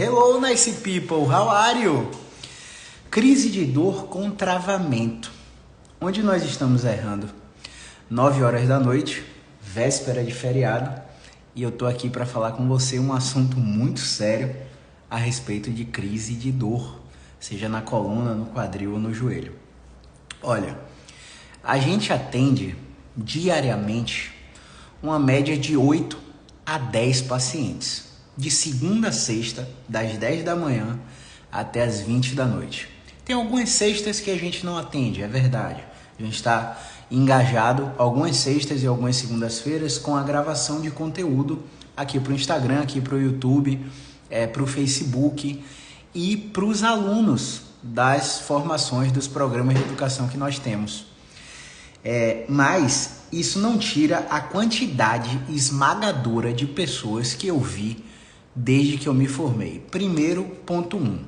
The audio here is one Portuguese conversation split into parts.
Hello, nice people, how are you? Crise de dor com travamento. Onde nós estamos errando? 9 horas da noite, véspera de feriado, e eu tô aqui para falar com você um assunto muito sério a respeito de crise de dor, seja na coluna, no quadril ou no joelho. Olha, a gente atende diariamente uma média de 8 a 10 pacientes, de segunda a sexta, das 10 da manhã até as 20 da noite. Tem algumas sextas que a gente não atende, é verdade. A gente está engajado algumas sextas e algumas segundas-feiras com a gravação de conteúdo aqui para o Instagram, aqui para o YouTube, para o Facebook e para os alunos das formações dos programas de educação que nós temos. Mas isso não tira a quantidade esmagadora de pessoas que eu vi desde que eu me formei. Primeiro, ponto 1.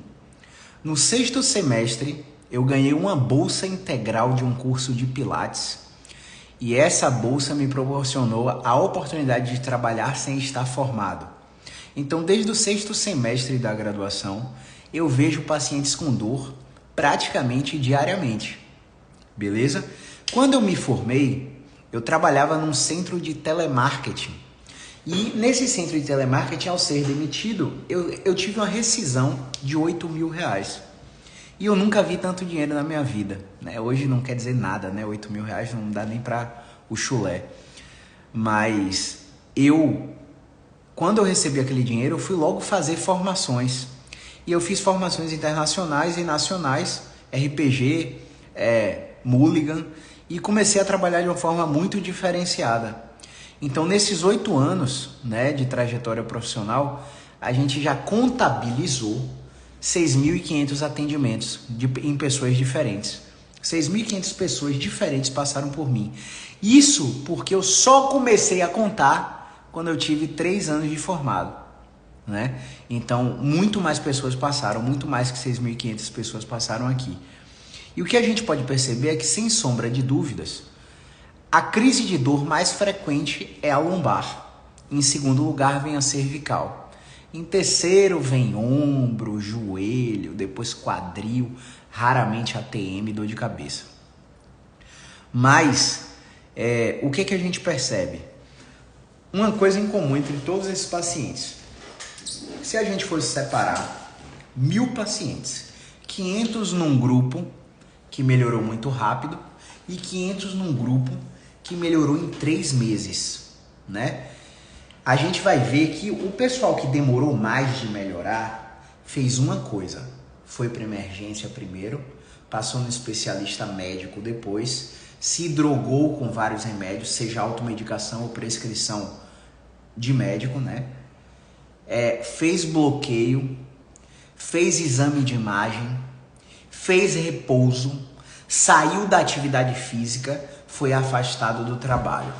No 6º semestre, eu ganhei uma bolsa integral de um curso de Pilates e essa bolsa me proporcionou a oportunidade de trabalhar sem estar formado. Então, desde o 6º semestre da graduação, eu vejo pacientes com dor praticamente diariamente, beleza? Quando eu me formei, eu trabalhava num centro de telemarketing. E nesse centro de telemarketing, ao ser demitido, eu tive uma rescisão de R$8.000. E eu nunca vi tanto dinheiro na minha vida, né? Hoje não quer dizer nada, né? R$8.000 não dá nem para o chulé. Mas quando eu recebi aquele dinheiro, eu fui logo fazer formações. E eu fiz formações internacionais e nacionais, RPG, Mulligan, e comecei a trabalhar de uma forma muito diferenciada. Então, nesses 8 anos, né, de trajetória profissional, a gente já contabilizou 6.500 atendimentos em pessoas diferentes. 6.500 pessoas diferentes passaram por mim. Isso porque eu só comecei a contar quando eu tive 3 anos de formado, né? Então, muito mais pessoas passaram, muito mais que 6.500 pessoas passaram aqui. E o que a gente pode perceber é que, sem sombra de dúvidas, a crise de dor mais frequente é a lombar. Em segundo lugar vem a cervical. Em terceiro vem ombro, joelho, depois quadril, raramente ATM, dor de cabeça. Mas o que a gente percebe? Uma coisa em comum entre todos esses pacientes. Se a gente fosse separar 1.000 pacientes, 500 num grupo que melhorou muito rápido e 500 num grupo que melhorou em 3 meses, né? A gente vai ver que o pessoal que demorou mais de melhorar fez uma coisa. Foi para emergência primeiro, passou no especialista médico depois, se drogou com vários remédios, seja automedicação ou prescrição de médico, né? Fez bloqueio, fez exame de imagem, fez repouso, saiu da atividade física, foi afastado do trabalho.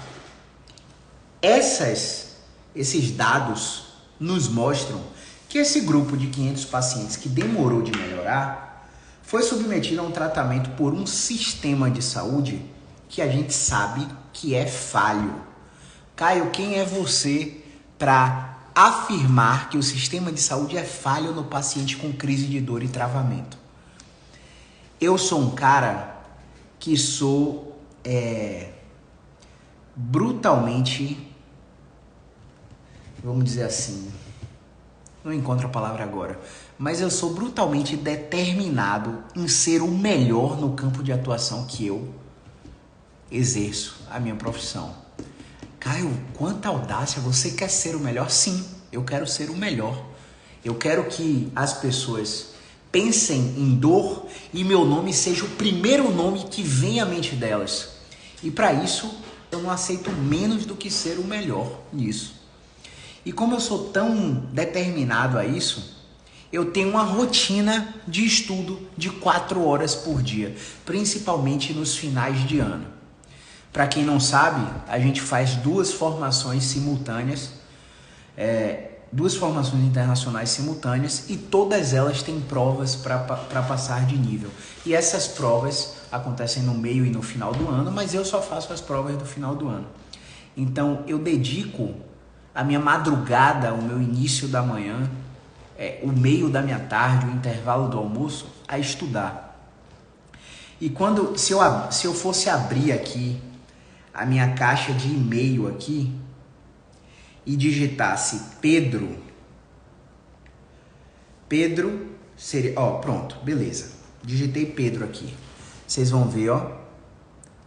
Esses dados nos mostram que esse grupo de 500 pacientes que demorou de melhorar foi submetido a um tratamento por um sistema de saúde que a gente sabe que é falho. Caio, quem é você para afirmar que o sistema de saúde é falho no paciente com crise de dor e travamento? Eu sou um cara que sou brutalmente, vamos dizer assim, não encontro a palavra agora, mas eu sou brutalmente determinado em ser o melhor no campo de atuação que eu exerço, a minha profissão. Caio, quanta audácia, você quer ser o melhor? Sim, eu quero ser o melhor. Eu quero que as pessoas pensem em dor e meu nome seja o primeiro nome que vem à mente delas. E para isso, eu não aceito menos do que ser o melhor nisso. E como eu sou tão determinado a isso, eu tenho uma rotina de estudo de 4 horas por dia, principalmente nos finais de ano. Para quem não sabe, a gente faz 2 formações simultâneas, 2 formações internacionais simultâneas, e todas elas têm provas para passar de nível. E essas provas acontecem no meio e no final do ano, mas eu só faço as provas do final do ano. Então eu dedico a minha madrugada, o meu início da manhã, o meio da minha tarde, o intervalo do almoço, a estudar. E se eu fosse abrir aqui a minha caixa de e-mail aqui e digitasse Pedro seria, pronto, beleza. Digitei Pedro aqui. Vocês vão ver,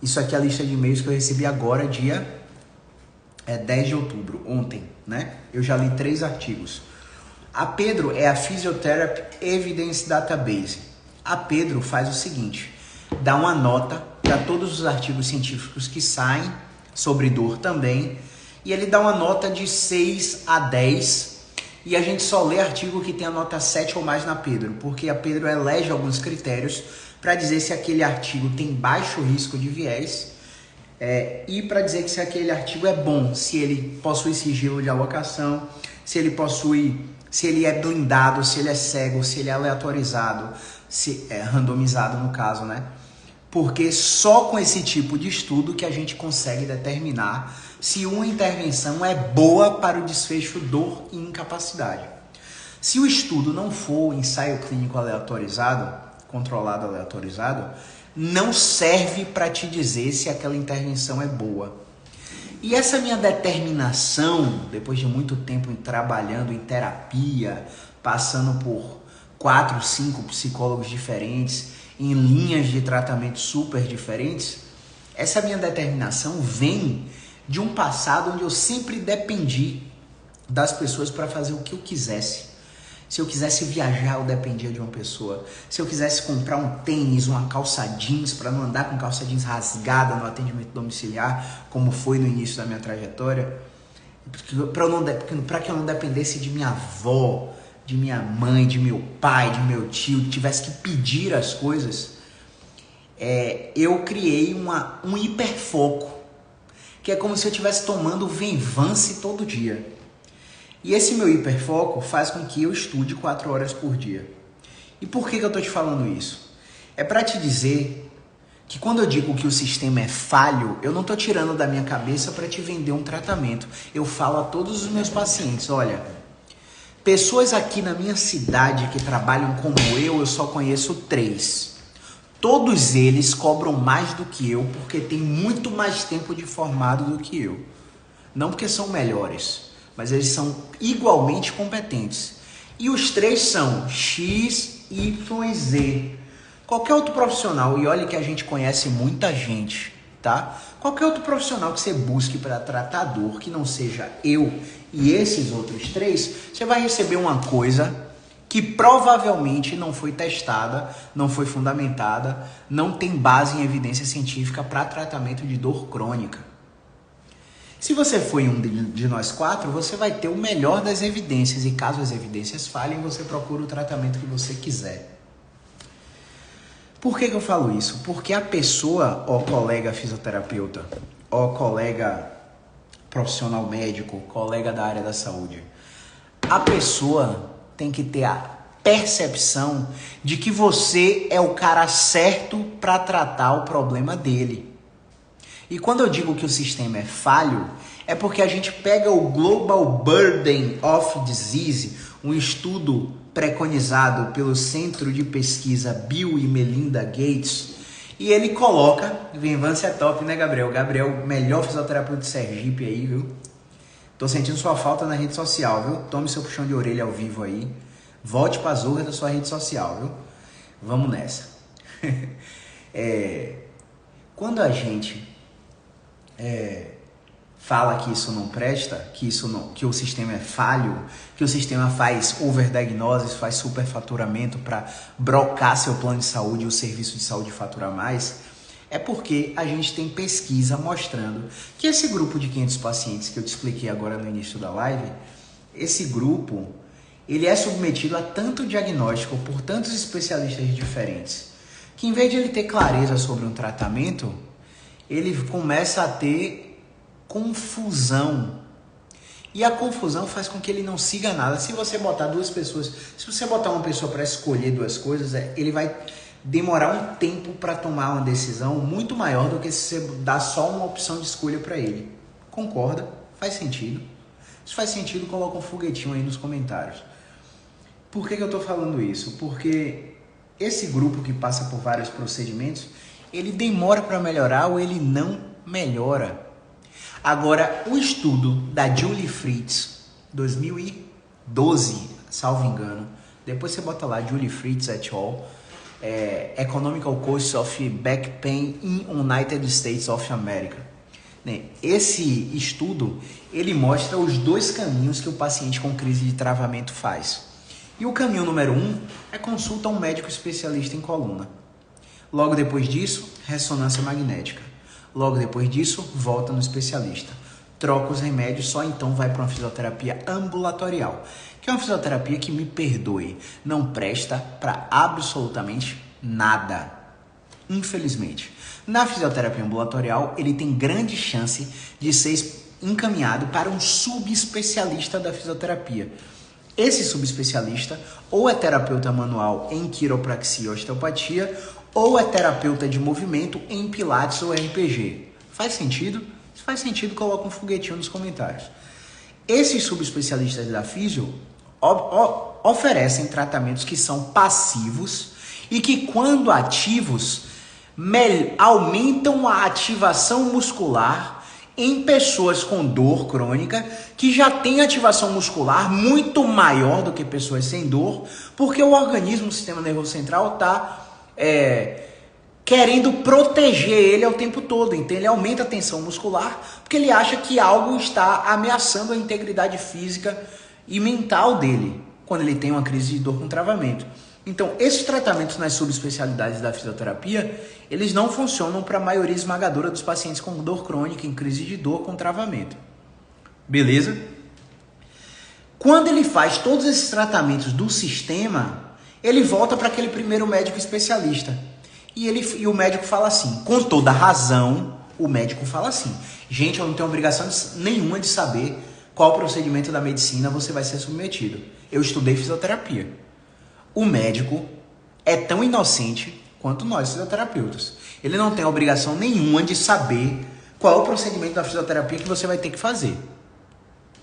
isso aqui é a lista de e-mails que eu recebi agora, dia 10 de outubro, ontem, né? Eu já li 3 artigos. A Pedro é a Physiotherapy Evidence Database. A Pedro faz o seguinte, dá uma nota para todos os artigos científicos que saem, sobre dor também, e ele dá uma nota de 6 a 10, e a gente só lê artigo que tem a nota 7 ou mais na Pedro, porque a Pedro elege alguns critérios para dizer se aquele artigo tem baixo risco de viés, e para dizer que se aquele artigo é bom, se ele possui sigilo de alocação, se ele é blindado, se ele é cego, se ele é aleatorizado, se é randomizado no caso, né? Porque só com esse tipo de estudo que a gente consegue determinar se uma intervenção é boa para o desfecho dor e incapacidade. Se o estudo não for ensaio clínico aleatorizado, controlado aleatorizado, não serve para te dizer se aquela intervenção é boa. E essa minha determinação, depois de muito tempo trabalhando em terapia, passando por 4, 5 psicólogos diferentes, em linhas de tratamento super diferentes, essa minha determinação vem de um passado onde eu sempre dependi das pessoas para fazer o que eu quisesse. Se eu quisesse viajar, eu dependia de uma pessoa. Se eu quisesse comprar um tênis, uma calça jeans, para não andar com calça jeans rasgada no atendimento domiciliar, como foi no início da minha trajetória, para que eu não dependesse de minha avó, de minha mãe, de meu pai, de meu tio, que tivesse que pedir as coisas, eu criei um hiperfoco, que é como se eu estivesse tomando Venvance todo dia. E esse meu hiperfoco faz com que eu estude 4 horas por dia. E por que eu estou te falando isso? É para te dizer que quando eu digo que o sistema é falho, eu não estou tirando da minha cabeça para te vender um tratamento. Eu falo a todos os meus pacientes, olha, pessoas aqui na minha cidade que trabalham como eu só conheço 3. Todos eles cobram mais do que eu porque têm muito mais tempo de formado do que eu. Não porque são melhores, mas eles são igualmente competentes. E os 3 são X, Y e Z. Qualquer outro profissional, e olha que a gente conhece muita gente, tá? Qualquer outro profissional que você busque para tratar dor, que não seja eu e esses outros 3, você vai receber uma coisa que provavelmente não foi testada, não foi fundamentada, não tem base em evidência científica para tratamento de dor crônica. Se você for em um de nós 4, você vai ter o melhor das evidências e caso as evidências falhem, você procura o tratamento que você quiser. Por que eu falo isso? Porque a pessoa, colega fisioterapeuta, colega profissional médico, colega da área da saúde, a pessoa tem que ter a percepção de que você é o cara certo para tratar o problema dele. E quando eu digo que o sistema é falho, é porque a gente pega o Global Burden of Disease, um estudo preconizado pelo Centro de Pesquisa Bill e Melinda Gates, e ele coloca, Venvance é top, né, Gabriel? Gabriel, melhor fisioterapeuta de Sergipe aí, viu? Tô sentindo sua falta na rede social, viu? Tome seu puxão de orelha ao vivo aí. Volte pra zorra da sua rede social, viu? Vamos nessa. Quando a gente fala que isso não presta, que o sistema é falho, que o sistema faz overdiagnose, faz superfaturamento para brocar seu plano de saúde e o serviço de saúde faturar mais, é porque a gente tem pesquisa mostrando que esse grupo de 500 pacientes que eu te expliquei agora no início da live, esse grupo, ele é submetido a tanto diagnóstico por tantos especialistas diferentes, que em vez de ele ter clareza sobre um tratamento, ele começa a ter confusão. E a confusão faz com que ele não siga nada. Se você botar 2 pessoas, se você botar uma pessoa para escolher 2 coisas, ele vai demorar um tempo para tomar uma decisão muito maior do que se você dá só uma opção de escolha para ele. Concorda? Faz sentido? Se faz sentido, coloca um foguetinho aí nos comentários. Por que eu estou falando isso? Porque esse grupo que passa por vários procedimentos, ele demora para melhorar ou ele não melhora. Agora, o estudo da Julie Fritz, 2012, salvo engano, depois você bota lá Julie Fritz et al., Economical Costs of Back Pain in United States of America. Esse estudo, ele mostra os dois caminhos que o paciente com crise de travamento faz. E o caminho número 1 é consulta a um médico especialista em coluna. Logo depois disso, ressonância magnética. Logo depois disso, volta no especialista. Troca os remédios, só então vai para uma fisioterapia ambulatorial, que é uma fisioterapia que, me perdoe, não presta para absolutamente nada. Infelizmente. Na fisioterapia ambulatorial, ele tem grande chance de ser encaminhado para um subespecialista da fisioterapia. Esse subespecialista ou é terapeuta manual em quiropraxia ou osteopatia, ou é terapeuta de movimento em pilates ou RPG. Faz sentido? Se faz sentido, coloca um foguetinho nos comentários. Esses subespecialistas da fisio oferecem tratamentos que são passivos e que, quando ativos, aumentam a ativação muscular em pessoas com dor crônica que já têm ativação muscular muito maior do que pessoas sem dor, porque o organismo, o sistema nervoso central, está querendo proteger ele ao tempo todo. Então ele aumenta a tensão muscular porque ele acha que algo está ameaçando a integridade física e mental dele quando ele tem uma crise de dor com travamento. Então, esses tratamentos nas subespecialidades da fisioterapia, eles não funcionam para a maioria esmagadora dos pacientes com dor crônica, em crise de dor com travamento. Beleza? Quando ele faz todos esses tratamentos do sistema, ele volta para aquele primeiro médico especialista. E o médico fala assim, com toda razão, o médico fala assim: gente, eu não tenho obrigação nenhuma de saber qual procedimento da medicina você vai ser submetido. Eu estudei fisioterapia. O médico é tão inocente quanto nós, fisioterapeutas. Ele não tem obrigação nenhuma de saber qual é o procedimento da fisioterapia que você vai ter que fazer.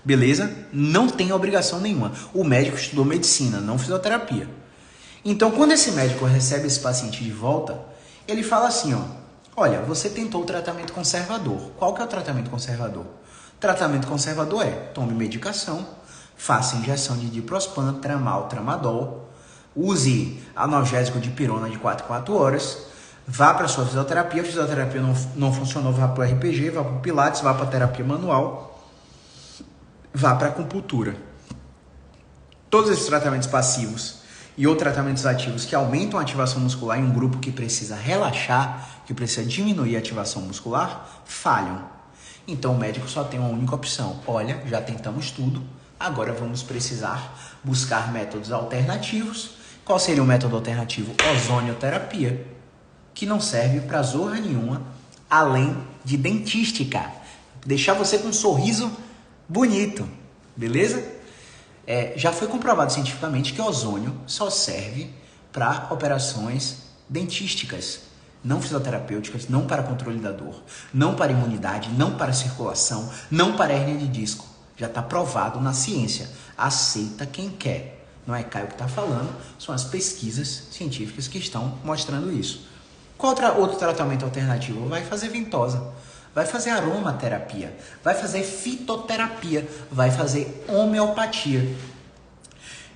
Beleza? Não tem obrigação nenhuma. O médico estudou medicina, não fisioterapia. Então, quando esse médico recebe esse paciente de volta, ele fala assim, olha, você tentou o tratamento conservador. Qual que é o tratamento conservador? O tratamento conservador é: tome medicação, faça injeção de diprospan, tramal, tramadol, use analgésico de pirona de 4 em 4 horas, vá para a sua fisioterapia, a fisioterapia não funcionou, vá para o RPG, vá para o pilates, vá para a terapia manual, vá para a acupuntura. Todos esses tratamentos passivos e ou tratamentos ativos que aumentam a ativação muscular em um grupo que precisa relaxar, que precisa diminuir a ativação muscular, falham. Então o médico só tem uma única opção: olha, já tentamos tudo, agora vamos precisar buscar métodos alternativos. Qual seria o método alternativo? Ozonioterapia, que não serve para zorra nenhuma, além de dentística. Deixar você com um sorriso bonito, beleza? Já foi comprovado cientificamente que ozônio só serve para operações dentísticas, não fisioterapêuticas, não para controle da dor, não para imunidade, não para circulação, não para hérnia de disco. Já está provado na ciência. Aceita quem quer. Não é Caio que está falando, são as pesquisas científicas que estão mostrando isso. Qual outro tratamento alternativo? Vai fazer ventosa, vai fazer aromaterapia, vai fazer fitoterapia, vai fazer homeopatia.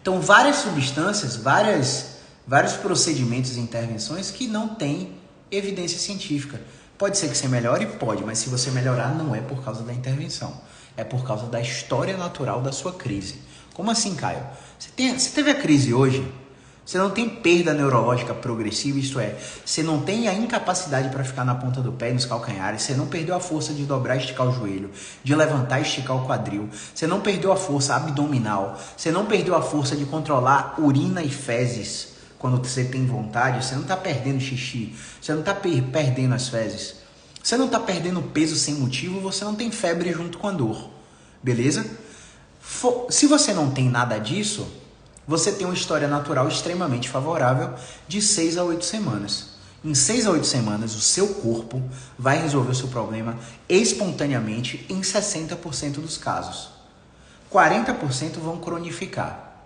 Então, várias substâncias, vários procedimentos e intervenções que não têm evidência científica. Pode ser que você melhore? Pode, mas se você melhorar, não é por causa da intervenção. É por causa da história natural da sua crise. Como assim, Caio? Você teve a crise hoje? Você não tem perda neurológica progressiva, isto é, você não tem a incapacidade para ficar na ponta do pé e nos calcanhares, você não perdeu a força de dobrar e esticar o joelho, de levantar e esticar o quadril, você não perdeu a força abdominal, você não perdeu a força de controlar urina e fezes quando você tem vontade, você não está perdendo xixi, você não está perdendo as fezes, você não está perdendo peso sem motivo, você não tem febre junto com a dor, beleza? Se você não tem nada disso, você tem uma história natural extremamente favorável de 6 a 8 semanas. Em 6 a 8 semanas, o seu corpo vai resolver o seu problema espontaneamente em 60% dos casos. 40% vão cronificar.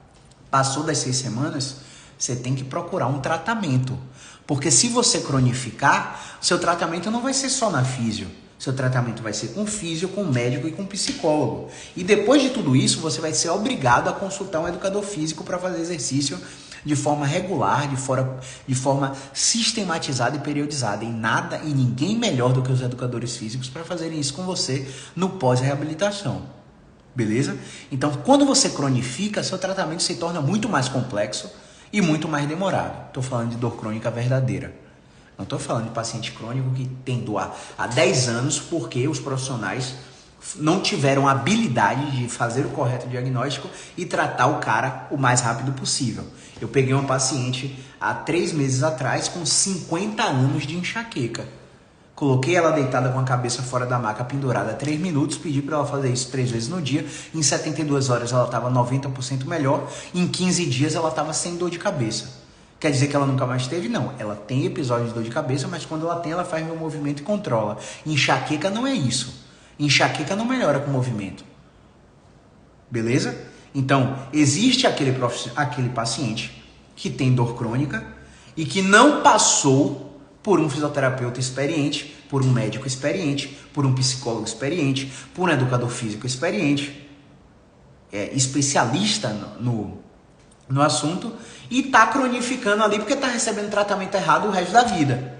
Passou das 6 semanas, você tem que procurar um tratamento. Porque se você cronificar, seu tratamento não vai ser só na físio. Seu tratamento vai ser com físio, com médico e com psicólogo. E depois de tudo isso, você vai ser obrigado a consultar um educador físico para fazer exercício de forma regular, de forma sistematizada e periodizada. E nada e ninguém melhor do que os educadores físicos para fazerem isso com você no pós-reabilitação. Beleza? Então, quando você cronifica, seu tratamento se torna muito mais complexo e muito mais demorado. Estou falando de dor crônica verdadeira. Não estou falando de paciente crônico que tem dor há 10 anos porque os profissionais não tiveram a habilidade de fazer o correto diagnóstico e tratar o cara o mais rápido possível. Eu peguei uma paciente há 3 meses atrás com 50 anos de enxaqueca. Coloquei ela deitada com a cabeça fora da maca, pendurada 3 minutos, pedi para ela fazer isso 3 vezes no dia. Em 72 horas ela estava 90% melhor, em 15 dias ela estava sem dor de cabeça. Quer dizer que ela nunca mais teve? Não. Ela tem episódios de dor de cabeça, mas quando ela tem, ela faz meu movimento e controla. Enxaqueca não é isso. Enxaqueca não melhora com movimento. Beleza? Então, existe aquele paciente que tem dor crônica e que não passou por um fisioterapeuta experiente, por um médico experiente, por um psicólogo experiente, por um educador físico experiente, especialista no assunto, e está cronificando ali porque está recebendo tratamento errado o resto da vida.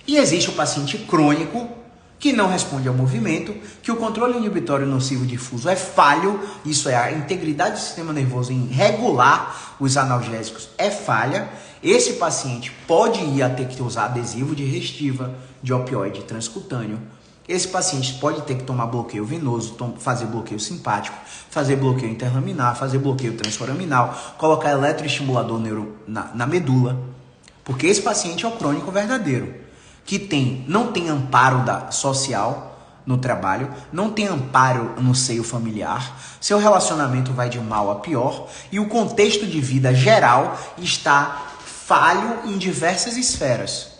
E existe o paciente crônico que não responde ao movimento, que o controle inibitório nocivo difuso é falho, isso é a integridade do sistema nervoso em regular os analgésicos é falha. Esse paciente pode ir a ter que usar adesivo de restiva, de opioide transcutâneo. Esse paciente pode ter que tomar bloqueio venoso, fazer bloqueio simpático, fazer bloqueio interlaminar, fazer bloqueio transforaminal, colocar eletroestimulador na medula. Porque esse paciente é o crônico verdadeiro, que não tem amparo social no trabalho, não tem amparo no seio familiar, seu relacionamento vai de mal a pior e o contexto de vida geral está falho em diversas esferas.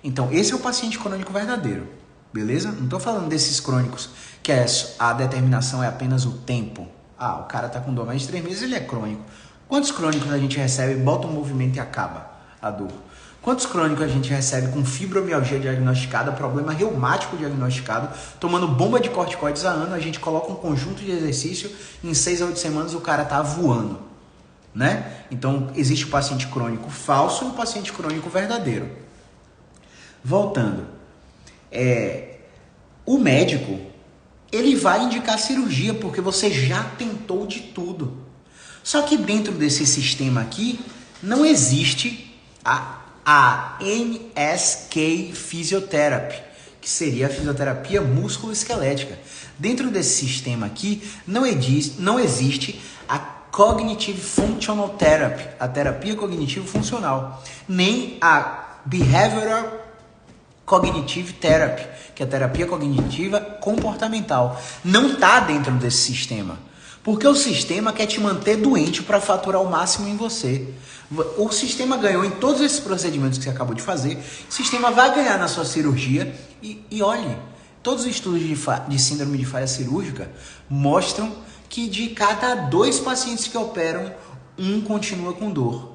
Então, esse é o paciente crônico verdadeiro. Beleza? Não estou falando desses crônicos que a determinação é apenas o tempo. Ah, o cara tá com dor mais de 3 meses, ele é crônico. Quantos crônicos a gente recebe, bota um movimento e acaba a dor? Quantos crônicos a gente recebe com fibromialgia diagnosticada, problema reumático diagnosticado, tomando bomba de corticoides há ano, a gente coloca um conjunto de exercício, em 6 a 8 semanas o cara tá voando, né? Então, existe o paciente crônico falso e o paciente crônico verdadeiro. Voltando. O médico, ele vai indicar cirurgia porque você já tentou de tudo. Só que dentro desse sistema aqui, não existe a NSK Physiotherapy, que seria a fisioterapia musculoesquelética. Dentro desse sistema aqui, não existe a Cognitive Functional Therapy, a terapia cognitivo-funcional, nem a Behavioral Cognitive Therapy, que é a terapia cognitiva comportamental. Não está dentro desse sistema. Porque o sistema quer te manter doente para faturar o máximo em você. O sistema ganhou em todos esses procedimentos que você acabou de fazer. O sistema vai ganhar na sua cirurgia. E olhe, todos os estudos de síndrome de falha cirúrgica mostram que de cada 2 pacientes que operam, 1 continua com dor.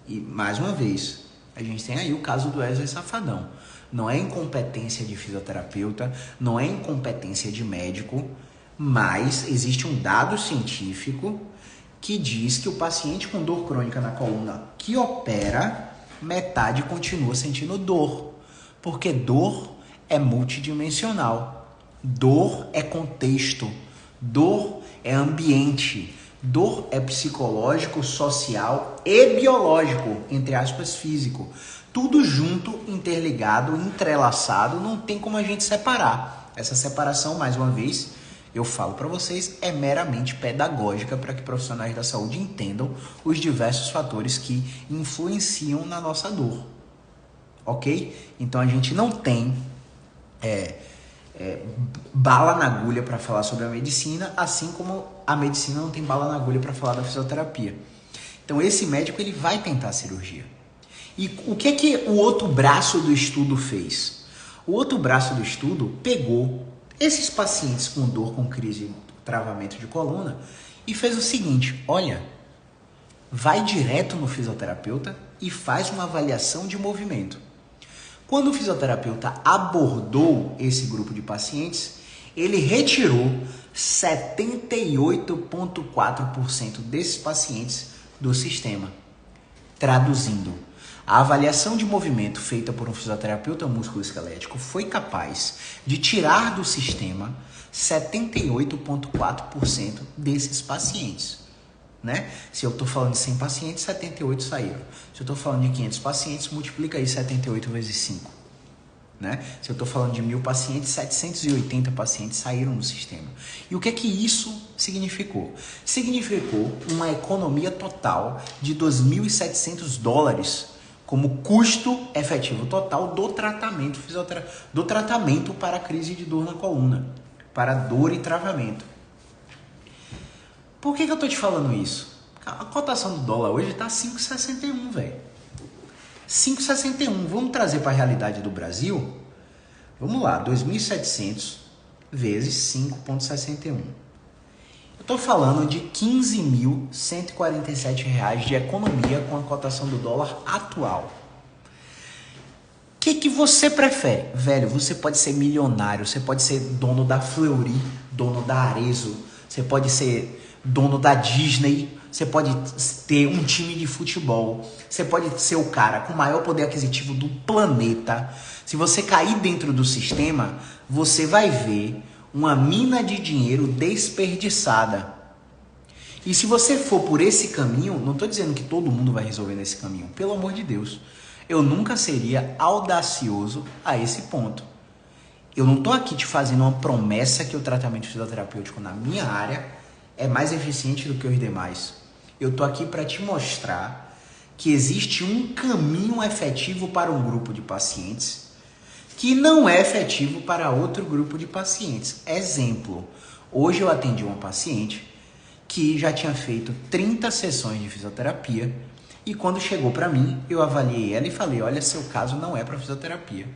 E, mais uma vez, a gente tem aí o caso do Wesley Safadão. Não é incompetência de fisioterapeuta, não é incompetência de médico, mas existe um dado científico que diz que o paciente com dor crônica na coluna que opera, metade continua sentindo dor. Porque dor é multidimensional. Dor é contexto. Dor é ambiente. Dor é psicológico, social e biológico, entre aspas, físico. Tudo junto, interligado, entrelaçado, não tem como a gente separar. Essa separação, mais uma vez, eu falo para vocês, é meramente pedagógica para que profissionais da saúde entendam os diversos fatores que influenciam na nossa dor. Ok? Então a gente não tem bala na agulha para falar sobre a medicina, assim como a medicina não tem bala na agulha para falar da fisioterapia. Então esse médico ele vai tentar a cirurgia. E o que o outro braço do estudo fez? O outro braço do estudo pegou esses pacientes com dor, com crise, travamento de coluna e fez o seguinte: olha, vai direto no fisioterapeuta e faz uma avaliação de movimento. Quando o fisioterapeuta abordou esse grupo de pacientes, ele retirou 78,4% desses pacientes do sistema. Traduzindo, a avaliação de movimento feita por um fisioterapeuta musculoesquelético foi capaz de tirar do sistema 78,4% desses pacientes. Né? Se eu estou falando de 100 pacientes, 78 saíram. Se eu estou falando de 500 pacientes, multiplica aí 78 vezes 5. Né? Se eu estou falando de 1.000 pacientes, 780 pacientes saíram do sistema. E o que é que isso significou? Significou uma economia total de $2.700 como custo efetivo total do tratamento do tratamento para a crise de dor na coluna, para dor e travamento. Por que eu estou te falando isso? A cotação do dólar hoje está 5,61, velho. 5,61. Vamos trazer para a realidade do Brasil? Vamos lá, 2.700 vezes 5,61. Eu estou falando de R$ 15.147 de economia com a cotação do dólar atual. O que você prefere? Velho, você pode ser milionário, você pode ser dono da Fleury, dono da Arezzo, você pode ser dono da Disney, você pode ter um time de futebol, você pode ser o cara com o maior poder aquisitivo do planeta. Se você cair dentro do sistema, você vai ver uma mina de dinheiro desperdiçada. E se você for por esse caminho, não estou dizendo que todo mundo vai resolver nesse caminho, pelo amor de Deus. Eu nunca seria audacioso a esse ponto. Eu não estou aqui te fazendo uma promessa que o tratamento fisioterapêutico na minha área é mais eficiente do que os demais. Eu estou aqui para te mostrar que existe um caminho efetivo para um grupo de pacientes que não é efetivo para outro grupo de pacientes. Exemplo, hoje eu atendi uma paciente que já tinha feito 30 sessões de fisioterapia e quando chegou para mim, eu avaliei ela e falei, olha, seu caso não é para fisioterapia.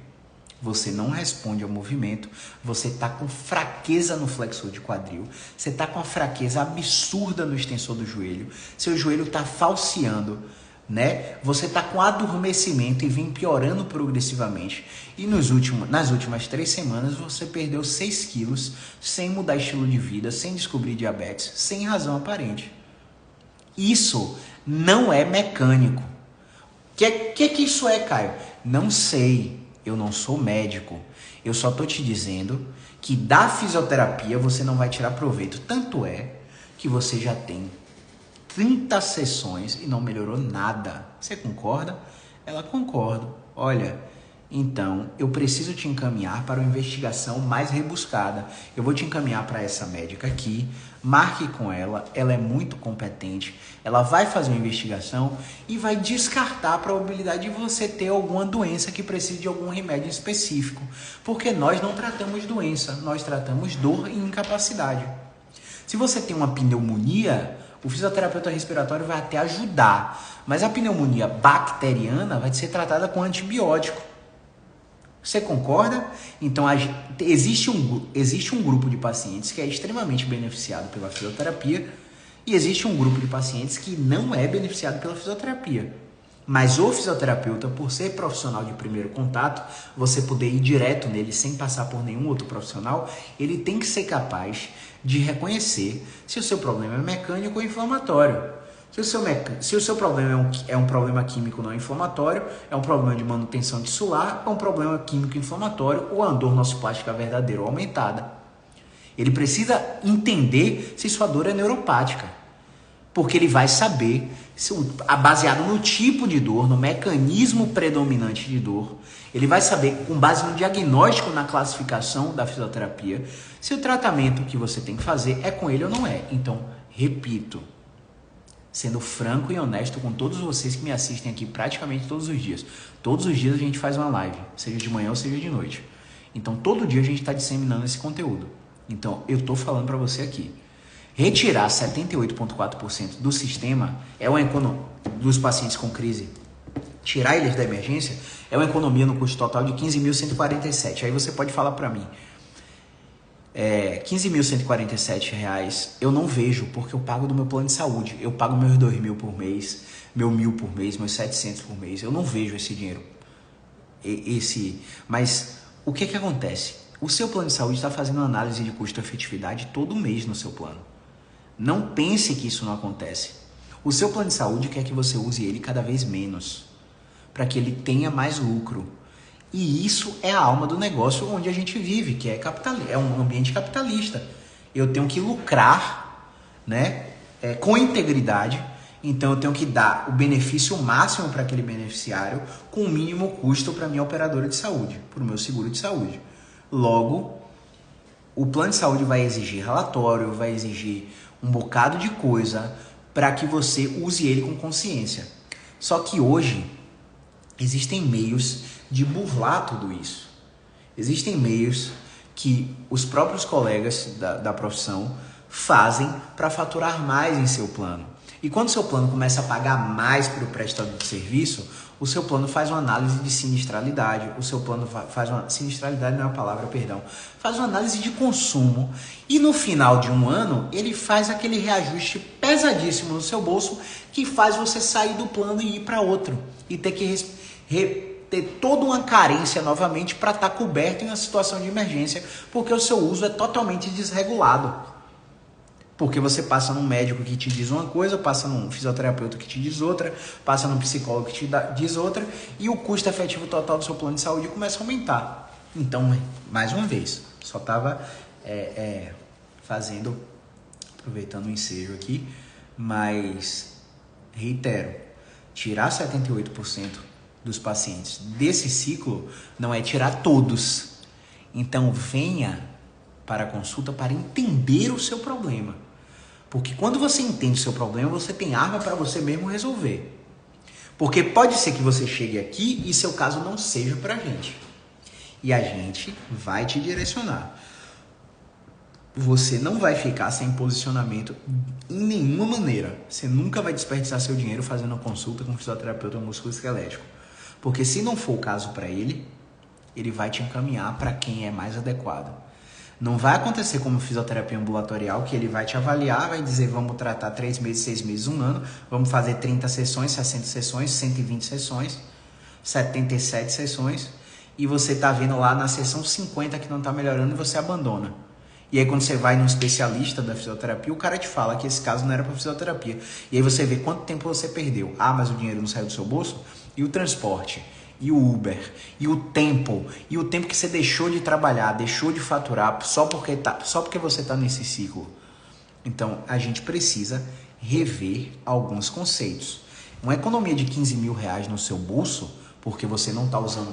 Você não responde ao movimento, você está com fraqueza no flexor de quadril, você está com uma fraqueza absurda no extensor do joelho, seu joelho está falseando, né? Você está com adormecimento e vem piorando progressivamente. E nas últimas 3 semanas você perdeu 6 quilos sem mudar estilo de vida, sem descobrir diabetes, sem razão aparente. Isso não é mecânico. O que isso é, Caio? Não sei. Eu não sou médico, eu só tô te dizendo que da fisioterapia você não vai tirar proveito. Tanto é que você já tem 30 sessões e não melhorou nada. Você concorda? Ela concorda. Olha, então eu preciso te encaminhar para uma investigação mais rebuscada. Eu vou te encaminhar para essa médica aqui, marque com ela é muito competente, ela vai fazer uma investigação e vai descartar a probabilidade de você ter alguma doença que precise de algum remédio específico, porque nós não tratamos doença, nós tratamos dor e incapacidade. Se você tem uma pneumonia, o fisioterapeuta respiratório vai até ajudar, mas a pneumonia bacteriana vai ser tratada com antibiótico. Você concorda? Então, existe um grupo de pacientes que é extremamente beneficiado pela fisioterapia e existe um grupo de pacientes que não é beneficiado pela fisioterapia. Mas o fisioterapeuta, por ser profissional de primeiro contato, você poder ir direto nele sem passar por nenhum outro profissional, ele tem que ser capaz de reconhecer se o seu problema é mecânico ou inflamatório. Se o seu problema é um problema químico não inflamatório, é um problema de manutenção tissular, é um problema químico inflamatório ou a dor nociplástica verdadeira ou aumentada. Ele precisa entender se sua dor é neuropática, porque ele vai saber, baseado no tipo de dor, no mecanismo predominante de dor, ele vai saber, com base no diagnóstico na classificação da fisioterapia, se o tratamento que você tem que fazer é com ele ou não é. Então, repito, sendo franco e honesto com todos vocês que me assistem aqui praticamente todos os dias. Todos os dias a gente faz uma live, seja de manhã ou seja de noite. Então, todo dia a gente está disseminando esse conteúdo. Então, eu estou falando para você aqui. Retirar 78,4% do sistema é uma economia dos pacientes com crise. Tirar eles da emergência é uma economia no custo total de 15.147. Aí você pode falar para mim, R$ 15.147 eu não vejo, porque eu pago do meu plano de saúde. Eu pago meus 2.000 por mês, meu 1.000 por mês, meus 700 por mês. Eu não vejo esse dinheiro. Mas o que acontece? O seu plano de saúde está fazendo uma análise de custo-efetividade todo mês no seu plano. Não pense que isso não acontece. O seu plano de saúde quer que você use ele cada vez menos, para que ele tenha mais lucro. E isso é a alma do negócio onde a gente vive, que é um ambiente capitalista. Eu tenho que lucrar, né, com integridade, então eu tenho que dar o benefício máximo para aquele beneficiário com o mínimo custo para a minha operadora de saúde, para o meu seguro de saúde. Logo, o plano de saúde vai exigir relatório, vai exigir um bocado de coisa para que você use ele com consciência. Só que hoje existem meios de burlar tudo isso. Existem meios que os próprios colegas da profissão fazem para faturar mais em seu plano. E quando o seu plano começa a pagar mais para o prestador de serviço, o seu plano faz uma análise de sinistralidade, o seu plano faz uma... Sinistralidade não é uma palavra, perdão. Faz uma análise de consumo e no final de um ano, ele faz aquele reajuste pesadíssimo no seu bolso que faz você sair do plano e ir para outro. E ter que ter toda uma carência novamente para estar coberto em uma situação de emergência, porque o seu uso é totalmente desregulado. Porque você passa num médico que te diz uma coisa, passa num fisioterapeuta que te diz outra, passa num psicólogo que te diz outra, e o custo efetivo total do seu plano de saúde começa a aumentar. Então, mais uma vez, só estava aproveitando o ensejo aqui, mas reitero, tirar 78% dos pacientes desse ciclo não é tirar todos. Então, venha para a consulta para entender o seu problema. Porque quando você entende o seu problema, você tem arma para você mesmo resolver. Porque pode ser que você chegue aqui e seu caso não seja para a gente. E a gente vai te direcionar. Você não vai ficar sem posicionamento em nenhuma maneira. Você nunca vai desperdiçar seu dinheiro fazendo uma consulta com um fisioterapeuta musculoesquelético. Porque se não for o caso para ele, ele vai te encaminhar para quem é mais adequado. Não vai acontecer como fisioterapia ambulatorial, que ele vai te avaliar, vai dizer, vamos tratar 3 meses, 6 meses, 1 ano, vamos fazer 30 sessões, 60 sessões, 120 sessões, 77 sessões, e você está vendo lá na sessão 50 que não está melhorando e você abandona. E aí quando você vai num especialista da fisioterapia, o cara te fala que esse caso não era para fisioterapia. E aí você vê quanto tempo você perdeu. Ah, mas o dinheiro não saiu do seu bolso? E o transporte? E o Uber, e o tempo que você deixou de trabalhar, deixou de faturar só porque você está nesse ciclo. Então, a gente precisa rever alguns conceitos. Uma economia de R$ 15.000 no seu bolso, porque você não está usando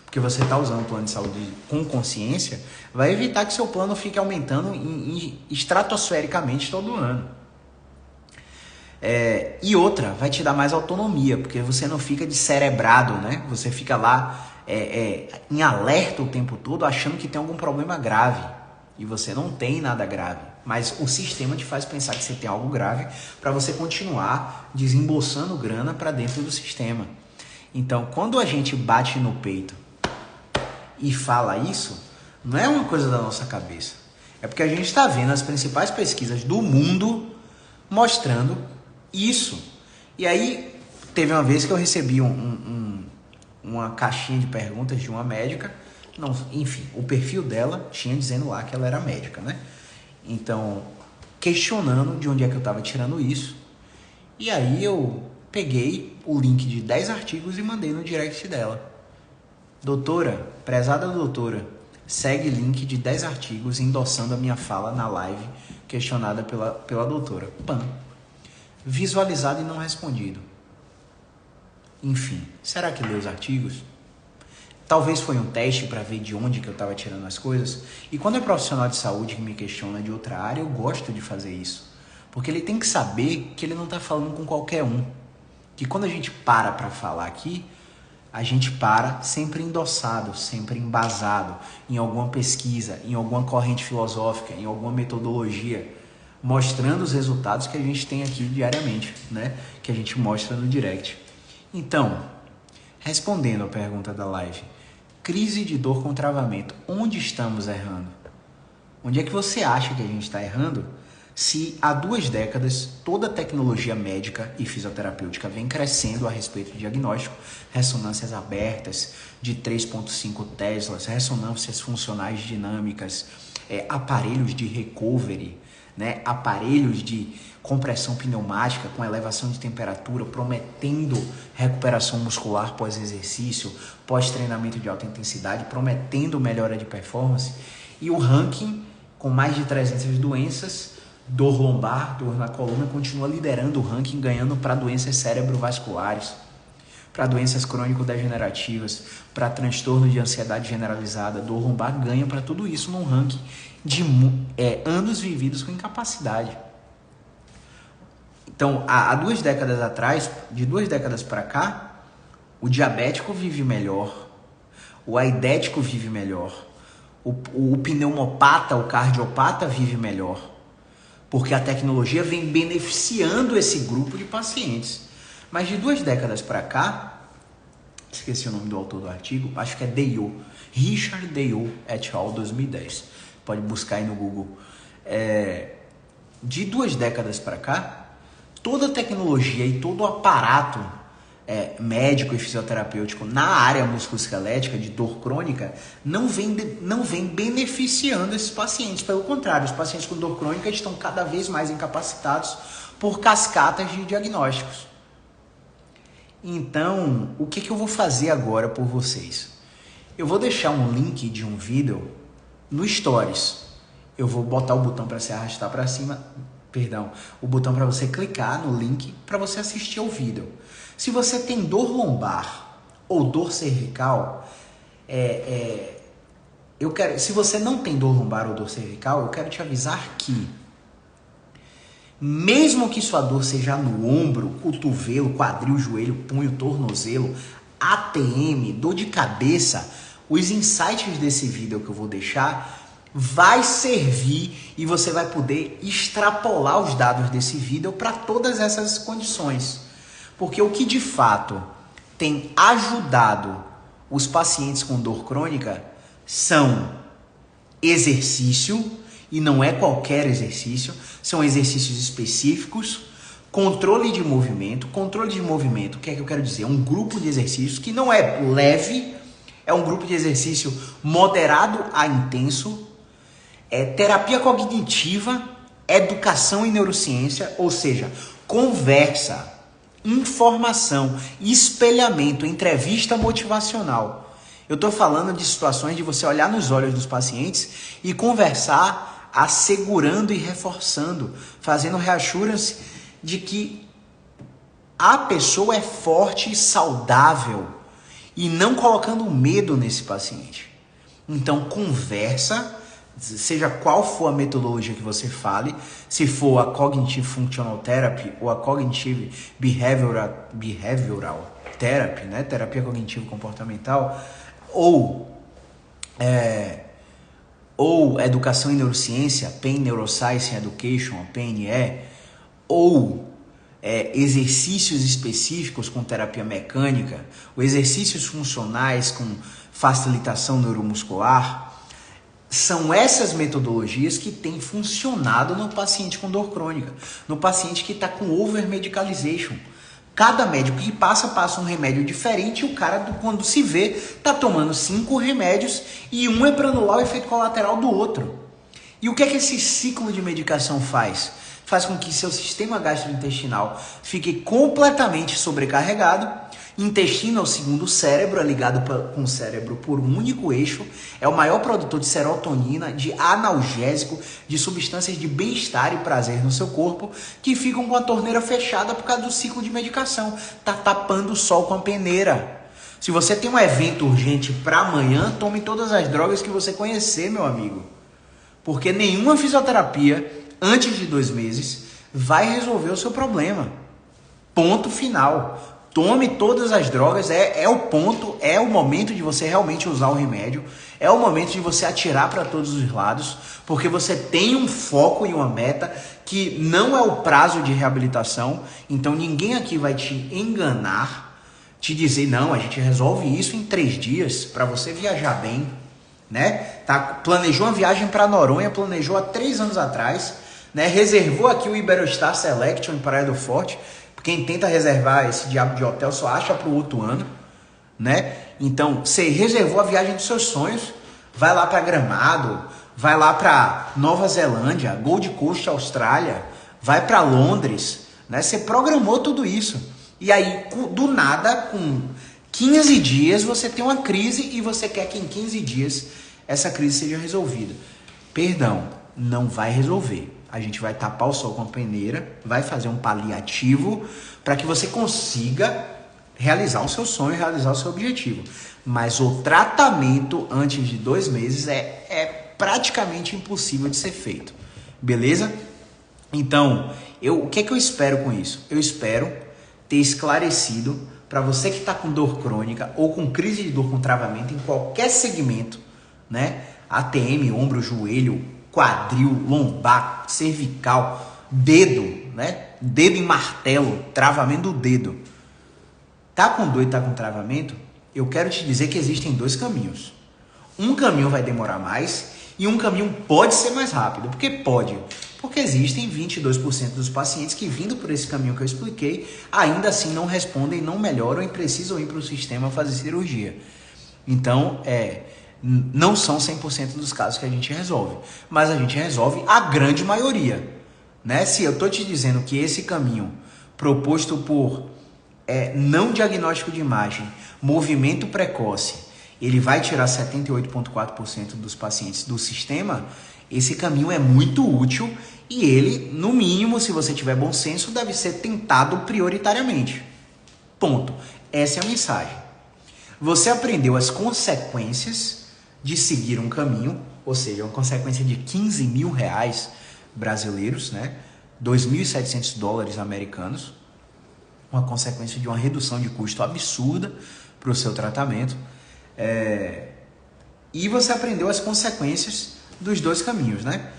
porque você está usando o plano de saúde com consciência, vai evitar que seu plano fique aumentando estratosfericamente todo ano. E outra, vai te dar mais autonomia, porque você não fica descerebrado, né? Você fica lá em alerta o tempo todo, achando que tem algum problema grave. E você não tem nada grave. Mas o sistema te faz pensar que você tem algo grave para você continuar desembolsando grana para dentro do sistema. Então, quando a gente bate no peito e fala isso, não é uma coisa da nossa cabeça. É porque a gente está vendo as principais pesquisas do mundo mostrando isso. E aí, teve uma vez que eu recebi uma caixinha de perguntas de uma médica. Não, enfim, o perfil dela tinha dizendo lá que ela era médica, né? Então, questionando de onde é que eu estava tirando isso. E aí eu peguei o link de 10 artigos e mandei no direct dela. Doutora, prezada doutora, segue link de 10 artigos endossando a minha fala na live questionada pela doutora. Pam. Visualizado e não respondido. Enfim, será que leu os artigos? Talvez foi um teste para ver de onde que eu estava tirando as coisas. E quando é profissional de saúde que me questiona de outra área, eu gosto de fazer isso. Porque ele tem que saber que ele não está falando com qualquer um. Que quando a gente para falar aqui, a gente para sempre endossado, sempre embasado em alguma pesquisa, em alguma corrente filosófica, em alguma metodologia, mostrando os resultados que a gente tem aqui diariamente, né? Que a gente mostra no direct. Então, respondendo a pergunta da live, crise de dor com travamento, onde estamos errando? Onde é que você acha que a gente está errando? Se há 2 décadas toda a tecnologia médica e fisioterapêutica vem crescendo a respeito de diagnóstico, ressonâncias abertas de 3,5 Teslas, ressonâncias funcionais dinâmicas, aparelhos de recovery, né? Aparelhos de compressão pneumática com elevação de temperatura, prometendo recuperação muscular pós-exercício, pós-treinamento de alta intensidade, prometendo melhora de performance, e o ranking com mais de 300 doenças, dor lombar, dor na coluna, continua liderando o ranking, ganhando para doenças cerebrovasculares, para doenças crônico-degenerativas, para transtorno de ansiedade generalizada. Dor lombar ganha para tudo isso num ranking de anos vividos com incapacidade. Então, há 2 décadas atrás, de 2 décadas para cá, o diabético vive melhor, o aidético vive melhor, o pneumopata, o cardiopata vive melhor, porque a tecnologia vem beneficiando esse grupo de pacientes. Mas de 2 décadas para cá, esqueci o nome do autor do artigo, acho que é Deyo, Richard Deyo et al. 2010. Pode buscar aí no Google. De 2 décadas para cá, toda a tecnologia e todo o aparato médico e fisioterapêutico na área musculoesquelética de dor crônica não vem beneficiando esses pacientes. Pelo contrário, os pacientes com dor crônica estão cada vez mais incapacitados por cascatas de diagnósticos. Então, o que eu vou fazer agora por vocês? Eu vou deixar um link de um vídeo no Stories. Eu vou botar o botão para se arrastar para cima, o botão para você clicar no link para você assistir ao vídeo. Se você tem dor lombar ou dor cervical, se você não tem dor lombar ou dor cervical, eu quero te avisar que, mesmo que sua dor seja no ombro, cotovelo, quadril, joelho, punho, tornozelo, ATM, dor de cabeça, os insights desse vídeo que eu vou deixar vai servir e você vai poder extrapolar os dados desse vídeo para todas essas condições. Porque o que de fato tem ajudado os pacientes com dor crônica são exercício, e não é qualquer exercício, são exercícios específicos, controle de movimento. Controle de movimento, o que é que eu quero dizer? É um grupo de exercícios que não é leve, é um grupo de exercício moderado a intenso, terapia cognitiva, educação e neurociência, ou seja, conversa, informação, espelhamento, entrevista motivacional. Eu estou falando de situações de você olhar nos olhos dos pacientes e conversar, assegurando e reforçando, fazendo reassurance de que a pessoa é forte e saudável e não colocando medo nesse paciente. Então, conversa, seja qual for a metodologia que você fale, se for a Cognitive Functional Therapy ou a Cognitive Behavioral Therapy, né? Terapia cognitivo comportamental, ou educação em neurociência, Pain Neuroscience Education, PNE, ou exercícios específicos com terapia mecânica, ou exercícios funcionais com facilitação neuromuscular. São essas metodologias que têm funcionado no paciente com dor crônica, no paciente que está com over-medicalization. Cada médico que passa um remédio diferente e o cara, quando se vê, está tomando 5 remédios e um é para anular o efeito colateral do outro. E o que é que esse ciclo de medicação faz? Faz com que seu sistema gastrointestinal fique completamente sobrecarregado. Intestino é o segundo cérebro, é ligado com o cérebro por um único eixo, é o maior produtor de serotonina, de analgésico, de substâncias de bem-estar e prazer no seu corpo, que ficam com a torneira fechada por causa do ciclo de medicação. Tá tapando o sol com a peneira. Se você tem um evento urgente para amanhã, tome todas as drogas que você conhecer, meu amigo. Porque nenhuma fisioterapia, antes de 2 meses, vai resolver o seu problema. Ponto final. Tome todas as drogas, é o ponto, é o momento de você realmente usar o remédio, é o momento de você atirar para todos os lados, porque você tem um foco e uma meta que não é o prazo de reabilitação, então ninguém aqui vai te enganar, te dizer, não, a gente resolve isso em 3 dias para você viajar bem. né? Planejou uma viagem para Noronha, planejou há 3 anos atrás, né? Reservou aqui o Iberostar Selection em Praia do Forte. Quem tenta reservar esse diabo de hotel só acha para o outro ano, né? Então, você reservou a viagem dos seus sonhos, vai lá para Gramado, vai lá para Nova Zelândia, Gold Coast, Austrália, vai para Londres, né? Você programou tudo isso. E aí, do nada, com 15 dias, você tem uma crise e você quer que em 15 dias essa crise seja resolvida. Perdão, não vai resolver. A gente vai tapar o sol com a peneira, vai fazer um paliativo para que você consiga realizar o seu sonho, realizar o seu objetivo. Mas o tratamento antes de 2 meses é praticamente impossível de ser feito. Beleza? Então, o que é que eu espero com isso? Eu espero ter esclarecido para você que está com dor crônica ou com crise de dor com travamento em qualquer segmento, né? ATM, ombro, joelho, quadril, lombar, cervical, dedo, né? Dedo em martelo, travamento do dedo. Tá com dor e tá com travamento? Eu quero te dizer que existem 2 caminhos. Um caminho vai demorar mais e um caminho pode ser mais rápido. Por que pode? Porque existem 22% dos pacientes que, vindo por esse caminho que eu expliquei, ainda assim não respondem, não melhoram e precisam ir para o sistema fazer cirurgia. Então, não são 100% dos casos que a gente resolve, mas a gente resolve a grande maioria, né? Se eu estou te dizendo que esse caminho proposto por não diagnóstico de imagem, movimento precoce, ele vai tirar 78,4% dos pacientes do sistema, esse caminho é muito útil e ele, no mínimo, se você tiver bom senso, deve ser tentado prioritariamente. Ponto. Essa é a mensagem. Você aprendeu as consequências de seguir um caminho, ou seja, uma consequência de 15 mil reais brasileiros, né? 2.700 dólares americanos, uma consequência de uma redução de custo absurda para o seu tratamento. E você aprendeu as consequências dos 2 caminhos, né?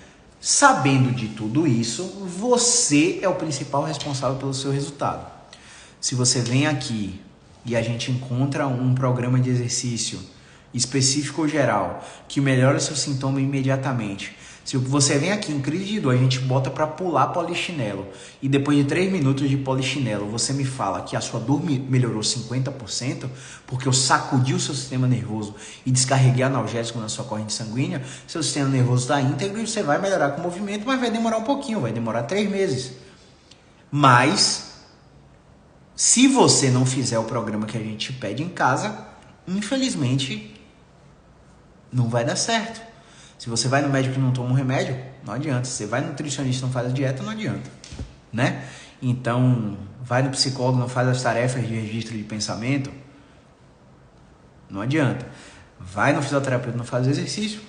Sabendo de tudo isso, você é o principal responsável pelo seu resultado. Se você vem aqui e a gente encontra um programa de exercício específico ou geral que melhora seu sintoma imediatamente, se você vem aqui em crise de dor, a gente bota para pular polichinelo e depois de 3 minutos de polichinelo você me fala que a sua dor melhorou 50% porque eu sacudi o seu sistema nervoso e descarreguei analgésico na sua corrente sanguínea, seu sistema nervoso está íntegro e você vai melhorar com o movimento, mas vai demorar um pouquinho, vai demorar 3 meses. Mas, se você não fizer o programa que a gente pede em casa, infelizmente, não vai dar certo. Se você vai no médico e não toma um remédio, não adianta. Se você vai no nutricionista e não faz a dieta, não adianta, né? Então, vai no psicólogo, não faz as tarefas de registro de pensamento, não adianta. Vai no fisioterapeuta, não faz exercício,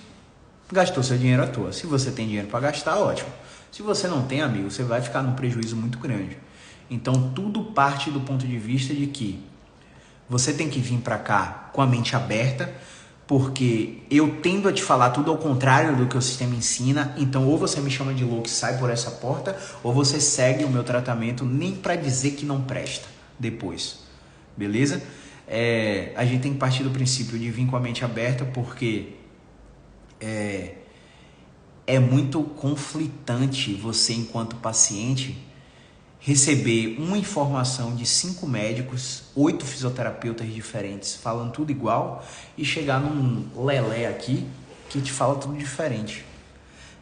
gastou seu dinheiro à toa. Se você tem dinheiro para gastar, ótimo. Se você não tem, amigo, você vai ficar num prejuízo muito grande. Então, tudo parte do ponto de vista de que você tem que vir para cá com a mente aberta, porque eu tendo a te falar tudo ao contrário do que o sistema ensina, então ou você me chama de louco e sai por essa porta, ou você segue o meu tratamento nem para dizer que não presta depois, beleza? A gente tem que partir do princípio de vir com a mente aberta, porque é muito conflitante você, enquanto paciente, receber uma informação de 5 médicos, 8 fisioterapeutas diferentes, falando tudo igual, e chegar num lelé aqui que te fala tudo diferente.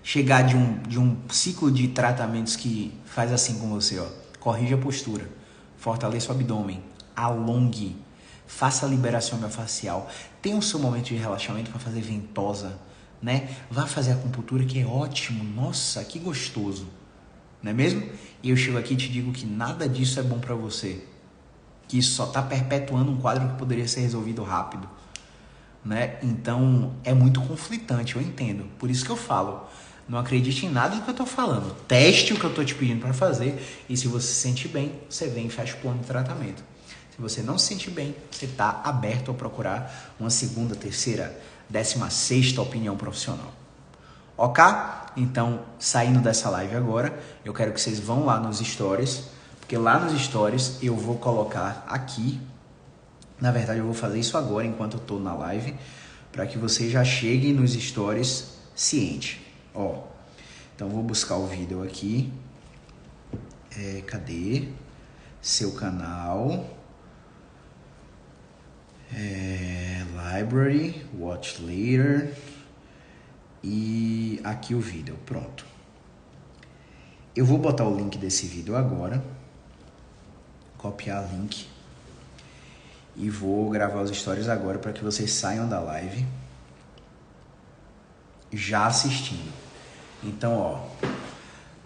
Chegar de um ciclo de tratamentos que faz assim com você, ó. Corrija a postura, fortaleça o abdômen, alongue, faça a liberação miofascial, tenha o seu momento de relaxamento para fazer ventosa, né? Vá fazer acupuntura, que é ótimo, nossa, que gostoso. Não é mesmo? E eu chego aqui e te digo que nada disso é bom para você. Que isso só está perpetuando um quadro que poderia ser resolvido rápido. Né? Então, é muito conflitante, eu entendo. Por isso que eu falo, não acredite em nada do que eu estou falando. Teste o que eu estou te pedindo para fazer. E se você se sente bem, você vem e fecha o plano de tratamento. Se você não se sente bem, você está aberto a procurar uma segunda, terceira, 16ª opinião profissional. Ok? Então, saindo dessa live agora, eu quero que vocês vão lá nos stories, porque lá nos stories eu vou colocar aqui, na verdade eu vou fazer isso agora enquanto eu estou na live, para que você já chegue nos stories ciente. Ó, então vou buscar o vídeo aqui. Cadê? Seu canal. Library, watch later. E aqui o vídeo, pronto. Eu vou botar o link desse vídeo agora. Copiar link. E vou gravar os stories agora para que vocês saiam da live já assistindo. Então, ó.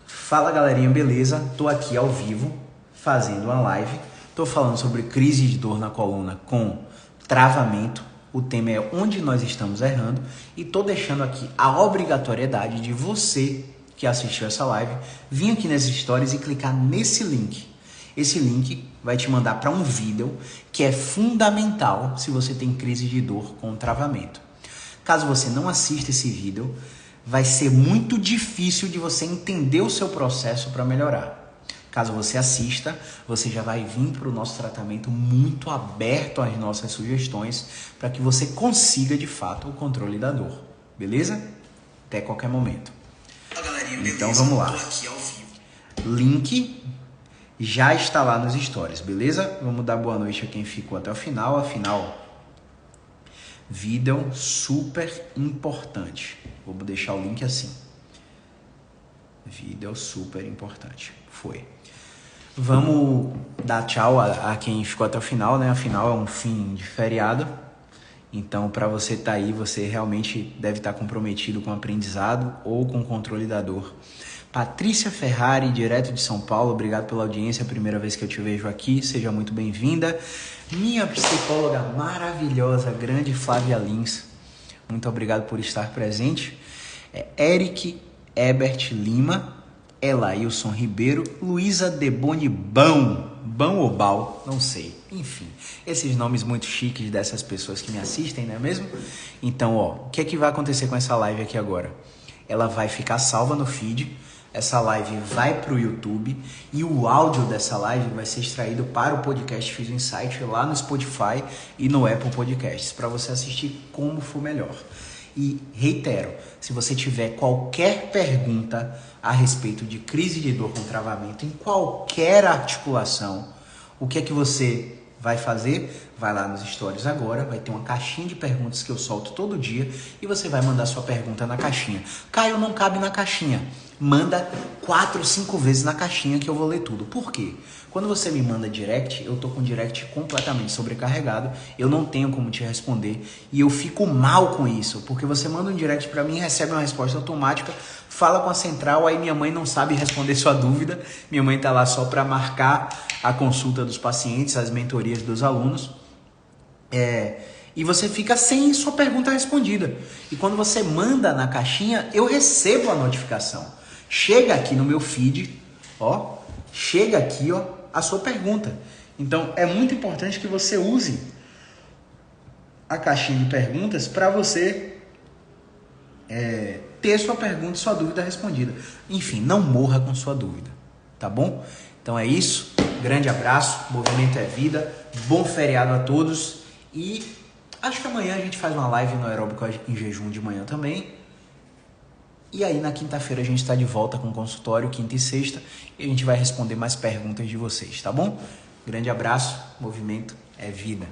Fala, galerinha, beleza? Tô aqui ao vivo fazendo uma live. Tô falando sobre crise de dor na coluna com travamento. O tema é onde nós estamos errando. E tô deixando aqui a obrigatoriedade de você que assistiu essa live vir aqui nas stories e clicar nesse link. Esse link vai te mandar para um vídeo que é fundamental se você tem crise de dor com travamento. Caso você não assista esse vídeo, vai ser muito difícil de você entender o seu processo para melhorar. Caso você assista, você já vai vir para o nosso tratamento muito aberto às nossas sugestões para que você consiga de fato o controle da dor. Beleza? Até qualquer momento. Então vamos lá. Link já está lá nos stories, beleza? Vamos dar boa noite a quem ficou até o final. Afinal, vídeo super importante. Vou deixar o link assim. Vídeo super importante. Foi. Vamos dar tchau a quem ficou até o final, né? Afinal, é um fim de feriado. Então, para você estar aí, você realmente deve estar comprometido com o aprendizado ou com o controle da dor. Patrícia Ferrari, direto de São Paulo, obrigado pela audiência, primeira vez que eu te vejo aqui, seja muito bem-vinda. Minha psicóloga maravilhosa, grande Flávia Lins, muito obrigado por estar presente. Eric Ebert Lima, Elailson Ribeiro, Luísa Deboni Bão ou Bal, não sei, enfim, esses nomes muito chiques dessas pessoas que me assistem, não é mesmo? Então, ó, o que é que vai acontecer com essa live aqui agora? Ela vai ficar salva no feed. Essa live vai para o YouTube e o áudio dessa live vai ser extraído para o podcast Fiz o Insight lá no Spotify e no Apple Podcasts, para você assistir como for melhor. E reitero, se você tiver qualquer pergunta a respeito de crise de dor com travamento em qualquer articulação, o que é que você vai fazer? Vai lá nos stories agora, vai ter uma caixinha de perguntas que eu solto todo dia e você vai mandar sua pergunta na caixinha. Caio, não cabe na caixinha. Manda 4 ou 5 vezes na caixinha que eu vou ler tudo. Por quê? Quando você me manda direct, eu tô com o direct completamente sobrecarregado, eu não tenho como te responder e eu fico mal com isso, porque você manda um direct pra mim, recebe uma resposta automática, fala com a central, aí minha mãe não sabe responder sua dúvida, minha mãe tá lá só para marcar a consulta dos pacientes, as mentorias dos alunos, e você fica sem sua pergunta respondida. E quando você manda na caixinha, eu recebo a notificação. Chega aqui no meu feed, ó, chega aqui, ó, a sua pergunta. Então, é muito importante que você use a caixinha de perguntas para você ter sua pergunta, sua dúvida respondida. Enfim, não morra com sua dúvida, tá bom? Então é isso, grande abraço, movimento é vida, bom feriado a todos e acho que amanhã a gente faz uma live no Aeróbico em Jejum de manhã também. E aí na quinta-feira a gente está de volta com o consultório, quinta e sexta, e a gente vai responder mais perguntas de vocês, tá bom? Grande abraço, movimento é vida.